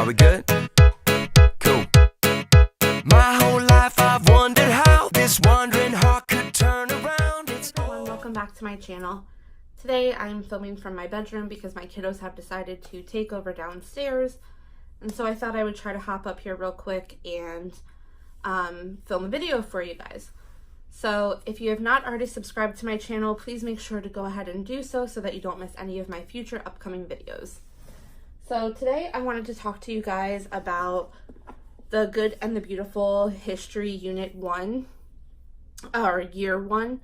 we good? Cool. My whole life I've wondered how this wandering heart could turn around. Hey everyone, welcome back to my channel. Today I'm filming from my bedroom because my kiddos have decided to take over downstairs, and so I thought I would try to hop up here real quick and film a video for you guys. So if you have not already subscribed to my channel, please make sure to go ahead and do so that you don't miss any of my future upcoming videos. So today I wanted to talk to you guys about the Good and the Beautiful History Unit 1, or Year 1.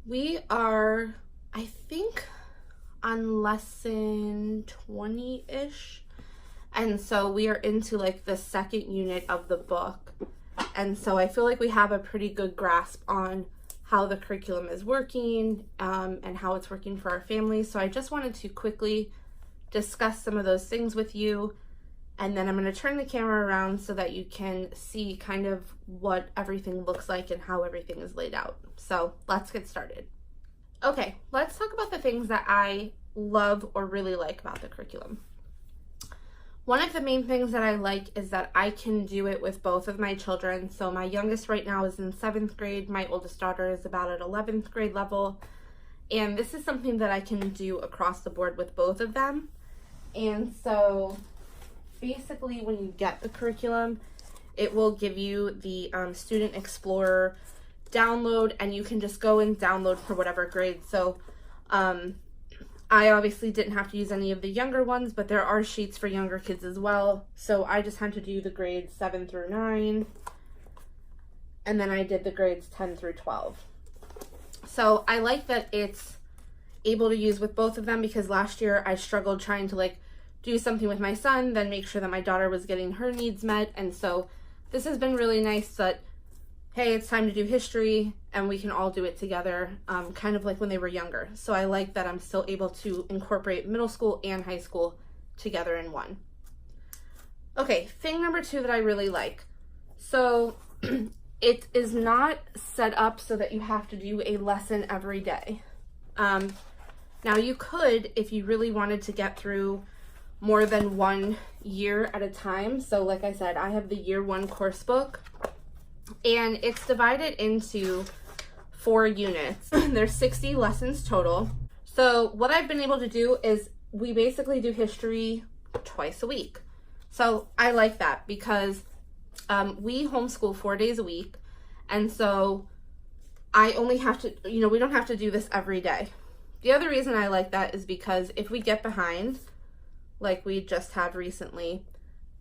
We are, I think, on lesson 20-ish. And so we are into like the second unit of the book. And so I feel like we have a pretty good grasp on how the curriculum is working and how it's working for our families. So I just wanted to quickly discuss some of those things with you. And then I'm going to turn the camera around so that you can see kind of what everything looks like and how everything is laid out. So let's get started. Okay, let's talk about the things that I love or really like about the curriculum. One of the main things that I like is that I can do it with both of my children. So my youngest right now is in 7th grade. My oldest daughter is about at 11th grade level. And this is something that I can do across the board with both of them. And so basically when you get the curriculum, it will give you the Student Explorer download, and you can just go and download for whatever grade. So I obviously didn't have to use any of the younger ones, but there are sheets for younger kids as well. So I just had to do the grades 7 through 9, and then I did the grades 10 through 12. So I like that it's able to use with both of them, because last year I struggled trying to like do something with my son, then make sure that my daughter was getting her needs met. And so this has been really nice that, hey, it's time to do history and we can all do it together, kind of like when they were younger. So I like that I'm still able to incorporate middle school and high school together in one. Okay, thing number 2 that I really like. So it is not set up so that you have to do a lesson every day. Now you could, if you really wanted to get through more than one year at a time. So like I said, I have the Year 1 course book, and it's divided into 4 units. There's 60 lessons total. So what I've been able to do is we basically do history twice a week. So I like that because we homeschool 4 days a week. And so I only have to, we don't have to do this every day. The other reason I like that is because if we get behind, like we just had recently,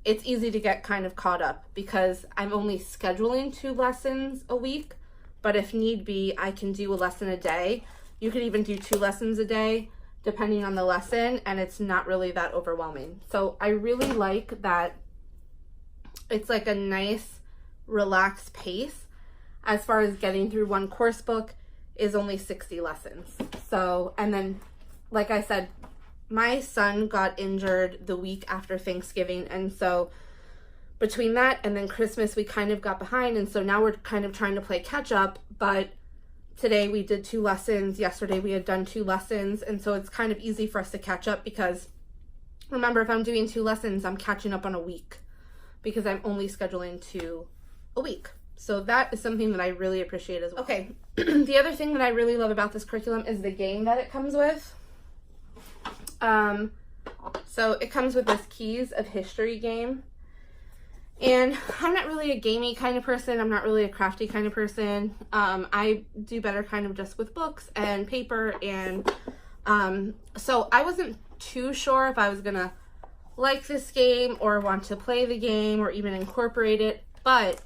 it's easy to get kind of caught up because I'm only scheduling 2 lessons a week, but if need be, I can do a lesson a day. You could even do 2 lessons a day, depending on the lesson, and it's not really that overwhelming. So I really like that it's like a nice, relaxed pace. As far as getting through one course book is only 60 lessons. So, and then, like I said, my son got injured the week after Thanksgiving, and so between that and then Christmas, we kind of got behind, and so now we're kind of trying to play catch up. But today we did 2 lessons. Yesterday we had done 2 lessons, and so it's kind of easy for us to catch up because remember, if I'm doing 2 lessons, I'm catching up on a week because I'm only scheduling 2 a week. So that is something that I really appreciate as well. Okay, the other thing that I really love about this curriculum is the game that it comes with. So it comes with this Keys of History game. And I'm not really a gamey kind of person. I'm not really a crafty kind of person. I do better kind of just with books and paper. And so I wasn't too sure if I was going to like this game or want to play the game or even incorporate it. But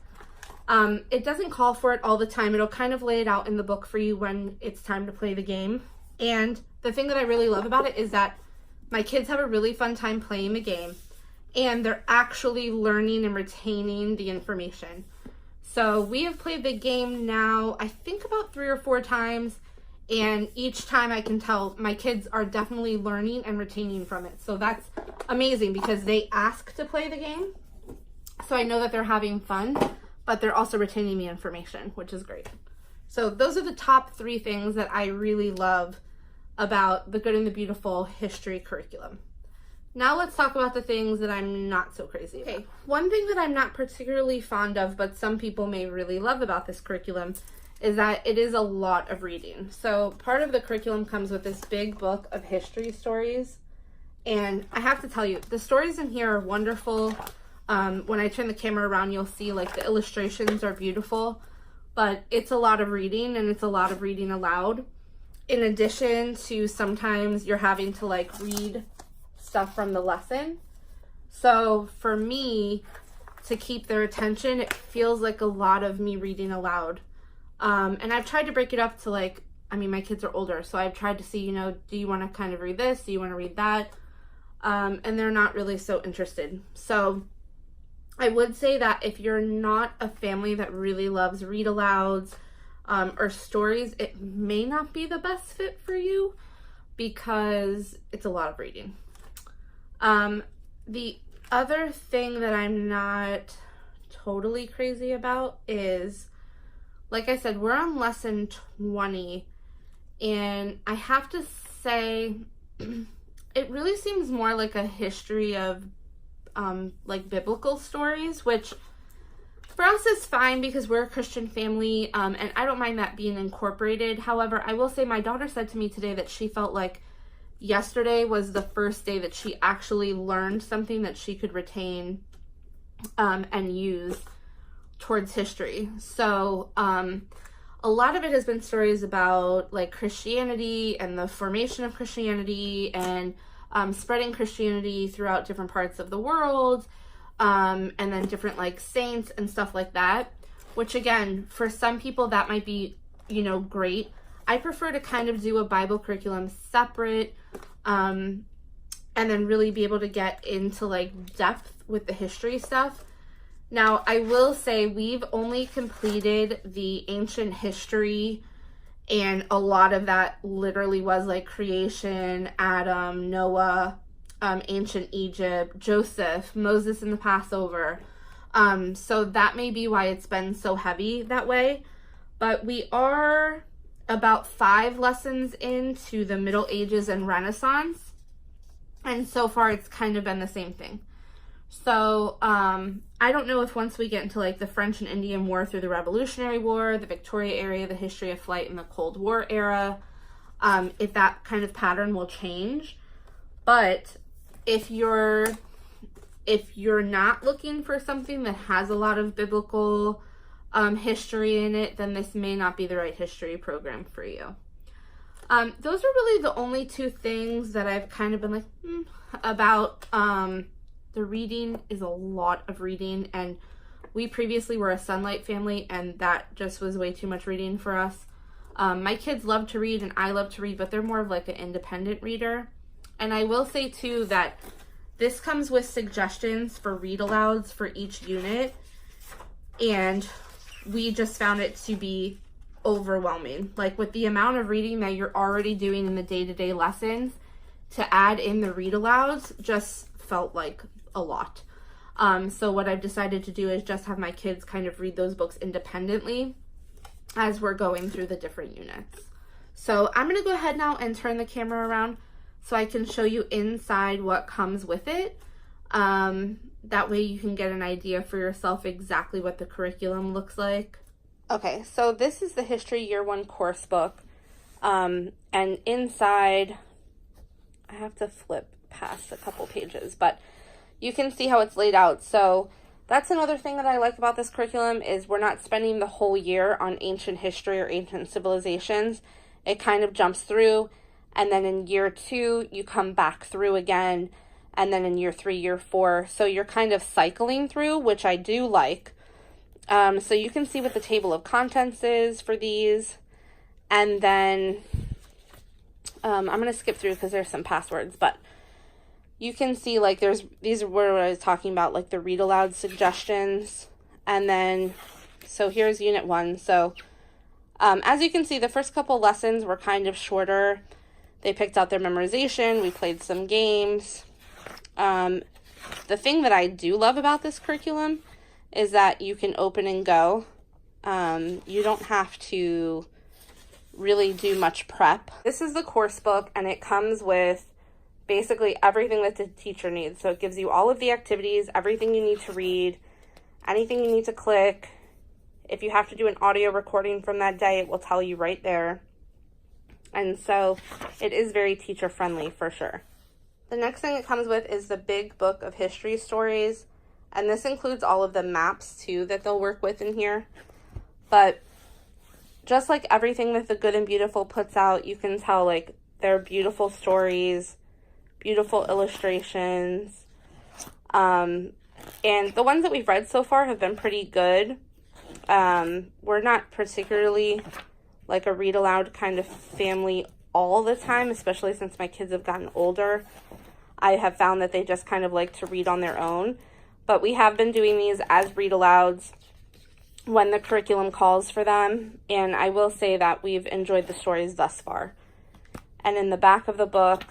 it doesn't call for it all the time. It'll kind of lay it out in the book for you when it's time to play the game. And the thing that I really love about it is that my kids have a really fun time playing the game, and they're actually learning and retaining the information. So we have played the game now, I think about 3 or 4 times, and each time I can tell my kids are definitely learning and retaining from it. So that's amazing because they ask to play the game. So I know that they're having fun, but they're also retaining the information, which is great. So those are the top 3 things that I really love about the Good and the Beautiful history curriculum. Now let's talk about the things that I'm not so crazy about. Okay, one thing that I'm not particularly fond of, but some people may really love about this curriculum, is that it is a lot of reading. So part of the curriculum comes with this big book of history stories. And I have to tell you, the stories in here are wonderful. When I turn the camera around, you'll see like the illustrations are beautiful, but it's a lot of reading, and it's a lot of reading aloud. In addition to sometimes you're having to like read stuff from the lesson. So for me, to keep their attention, it feels like a lot of me reading aloud. And I've tried to break it up to like, I mean, my kids are older, so I've tried to see, you know, do you want to kind of read this? Do you want to read that? And they're not really so interested. So I would say that if you're not a family that really loves read alouds or stories, it may not be the best fit for you because it's a lot of reading. The other thing that I'm not totally crazy about is, like I said, we're on lesson 20, and I have to say it really seems more like a history of like biblical stories, which for us is fine because we're a Christian family, and I don't mind that being incorporated. However, I will say my daughter said to me today that she felt like yesterday was the first day that she actually learned something that she could retain and use towards history. So a lot of it has been stories about like Christianity and the formation of Christianity and spreading Christianity throughout different parts of the world, and then different like saints and stuff like that, which again, for some people that might be, you know, great. I prefer to kind of do a Bible curriculum separate, and then really be able to get into like depth with the history stuff. Now, I will say we've only completed the ancient history, and a lot of that literally was like creation, Adam, Noah, ancient Egypt, Joseph, Moses and the Passover. So that may be why it's been so heavy that way. But we are about 5 lessons into the Middle Ages and Renaissance, and so far it's kind of been the same thing. So I don't know if once we get into like the French and Indian War through the Revolutionary War, the Victoria era, the history of flight in the Cold War era, if that kind of pattern will change. But if you're not looking for something that has a lot of biblical history in it, then this may not be the right history program for you. Those are really the only 2 things that I've kind of been like, about. The reading is a lot of reading, and we previously were a Sunlight family, and that just was way too much reading for us. My kids love to read, and I love to read, but they're more of like an independent reader. And I will say too that this comes with suggestions for read alouds for each unit, and we just found it to be overwhelming. Like with the amount of reading that you're already doing in the day-to-day lessons, to add in the read alouds just felt like a lot. So what I've decided to do is just have my kids kind of read those books independently as we're going through the different units. So I'm going to go ahead now and turn the camera around so I can show you inside what comes with it. That way you can get an idea for yourself exactly what the curriculum looks like. Okay, so this is the History Year 1 course book. And inside, I have to flip past a couple pages, but you can see how it's laid out. So that's another thing that I like about this curriculum is we're not spending the whole year on ancient history or ancient civilizations. It kind of jumps through, and then in year 2 you come back through again, and then in year 3, year 4, so you're kind of cycling through, which I do like. So you can see what the table of contents is for these, and then I'm going to skip through because there's some passwords, but you can see like these are where I was talking about, like the read aloud suggestions. And then, so here's unit 1. So as you can see, the first couple lessons were kind of shorter. They picked out their memorization. We played some games. The thing that I do love about this curriculum is that you can open and go. You don't have to really do much prep. This is the course book, and it comes with basically everything that the teacher needs. So it gives you all of the activities, everything you need to read, anything you need to click. If you have to do an audio recording from that day, it will tell you right there. And so it is very teacher friendly for sure. The next thing it comes with is the big book of history stories. And this includes all of the maps too that they'll work with in here. But just like everything that the Good and Beautiful puts out, you can tell like they're beautiful stories, beautiful illustrations. And the ones that we've read so far have been pretty good. We're not particularly like a read aloud kind of family all the time, especially since my kids have gotten older. I have found that they just kind of like to read on their own. But we have been doing these as read alouds when the curriculum calls for them. And I will say that we've enjoyed the stories thus far. And in the back of the book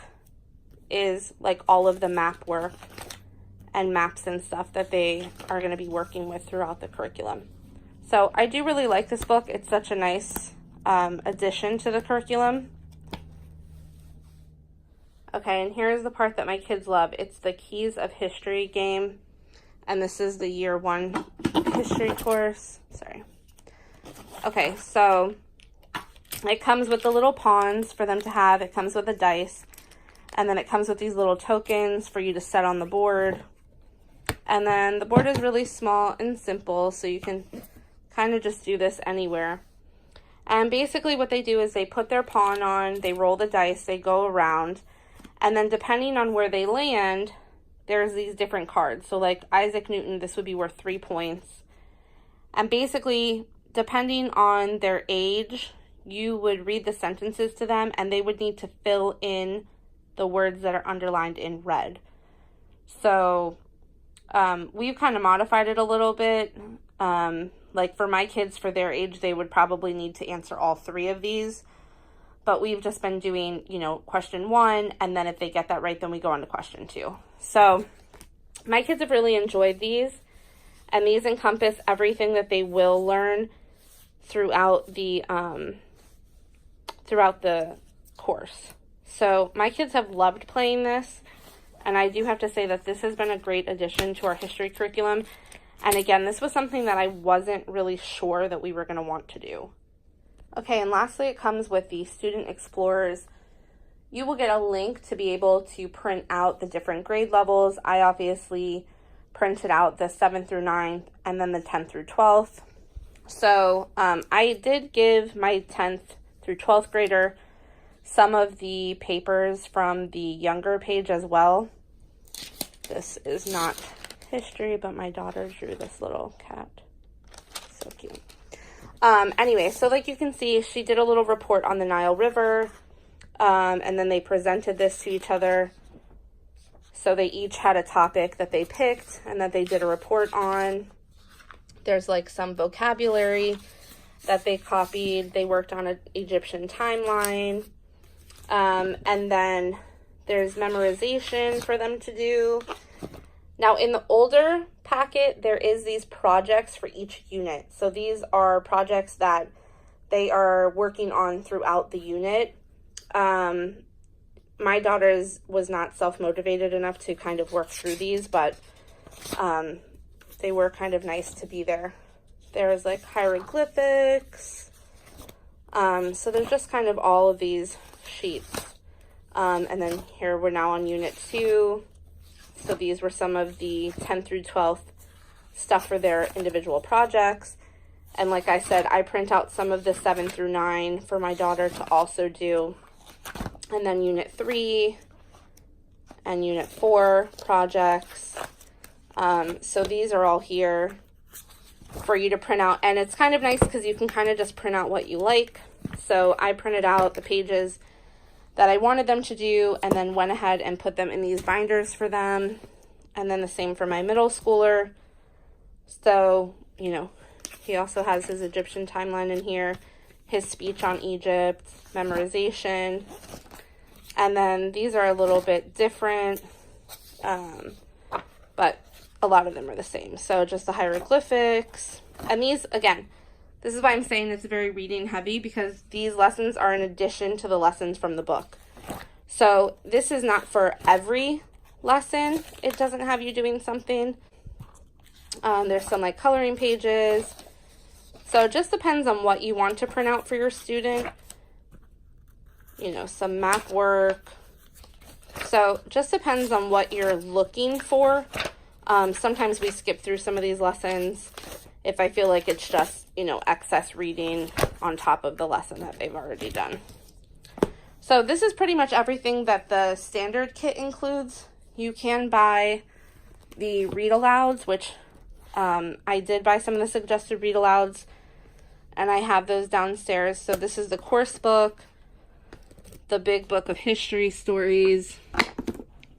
is like all of the map work and maps and stuff that they are going to be working with throughout the curriculum. So I do really like this book. It's such a nice addition to the curriculum. Okay, and here's the part that my kids love. It's the Keys of History game. And this is the year 1 history course. Sorry. Okay, so it comes with the little pawns for them to have. It comes with a dice. And then it comes with these little tokens for you to set on the board. And then the board is really small and simple, so you can kind of just do this anywhere. And basically what they do is they put their pawn on, they roll the dice, they go around, and then depending on where they land, there's these different cards. So like Isaac Newton, this would be worth 3 points. And basically, depending on their age, you would read the sentences to them and they would need to fill in the words that are underlined in red. So we've kind of modified it a little bit. Like for my kids, for their age, they would probably need to answer all 3 of these. But we've just been doing, question 1, and then if they get that right, then we go on to question 2. So my kids have really enjoyed these, and these encompass everything that they will learn throughout the course. So my kids have loved playing this, and I do have to say that this has been a great addition to our history curriculum. And again, this was something that I wasn't really sure that we were going to want to do. Okay, and lastly, it comes with the Student Explorers. You will get a link to be able to print out the different grade levels. I obviously printed out the 7th through 9th and then the 10th through 12th. So I did give my 10th through 12th grader some of the papers from the younger page as well. This is not history, but my daughter drew this little cat. So cute. Anyway, so like you can see, she did a little report on the Nile River, and then they presented this to each other. So they each had a topic that they picked and that they did a report on. There's like some vocabulary that they copied. They worked on an Egyptian timeline. And then there's memorization for them to do. Now, in the older packet, there is these projects for each unit. So these are projects that they are working on throughout the unit. My daughter's was not self-motivated enough to kind of work through these, but they were kind of nice to be there. There's like hieroglyphics. So there's just kind of all of these sheets. And then here we're now on unit 2. So these were some of the 10th through 12th stuff for their individual projects. And like I said, I print out some of the 7 through 9 for my daughter to also do. And then unit 3 and unit 4 projects. So these are all here for you to print out. And it's kind of nice because you can kind of just print out what you like. So I printed out the pages that I wanted them to do and then went ahead and put them in these binders for them. And then the same for my middle schooler. So, he also has his Egyptian timeline in here, his speech on Egypt, memorization. And then these are a little bit different, but a lot of them are the same. So just the hieroglyphics. And these, again, this is why I'm saying it's very reading heavy, because these lessons are in addition to the lessons from the book. So this is not for every lesson. It doesn't have you doing something. There's some like coloring pages. So it just depends on what you want to print out for your student. You know, some math work. So just depends on what you're looking for. Sometimes we skip through some of these lessons if I feel like it's just, you know, excess reading on top of the lesson that they've already done. So this is pretty much everything that the standard kit includes. You can buy the read-alouds, which I did buy some of the suggested read-alouds, and I have those downstairs. So this is the course book, the big book of history stories,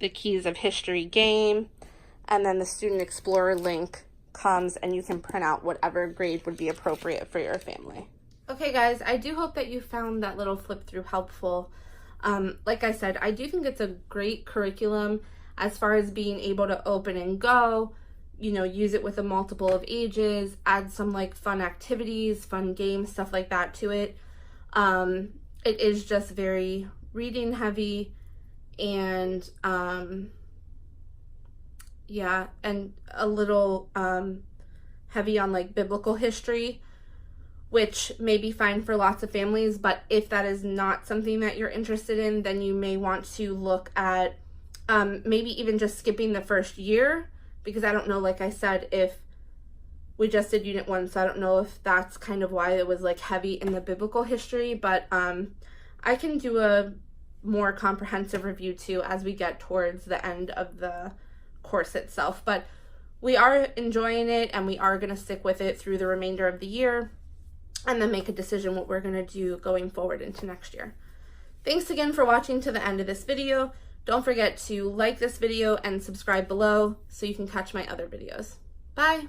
the Keys of History game, and then the Student Explorer link comes and you can print out whatever grade would be appropriate for your family. Okay guys, I do hope that you found that little flip through helpful. Like I said, I do think it's a great curriculum as far as being able to open and go, you know, use it with a multiple of ages, add some like fun activities, fun games, stuff like that to it. It is just very reading heavy and yeah, and a little heavy on like biblical history, which may be fine for lots of families, but if that is not something that you're interested in, then you may want to look at maybe even just skipping the first year, because I don't know, like I said, if we just did Unit 1, so I don't know if that's kind of why it was like heavy in the biblical history, but I can do a more comprehensive review too as we get towards the end of the course itself. But we are enjoying it and we are going to stick with it through the remainder of the year and then make a decision what we're going to do going forward into next year. Thanks again for watching to the end of this video. Don't forget to like this video and subscribe below so you can catch my other videos. Bye!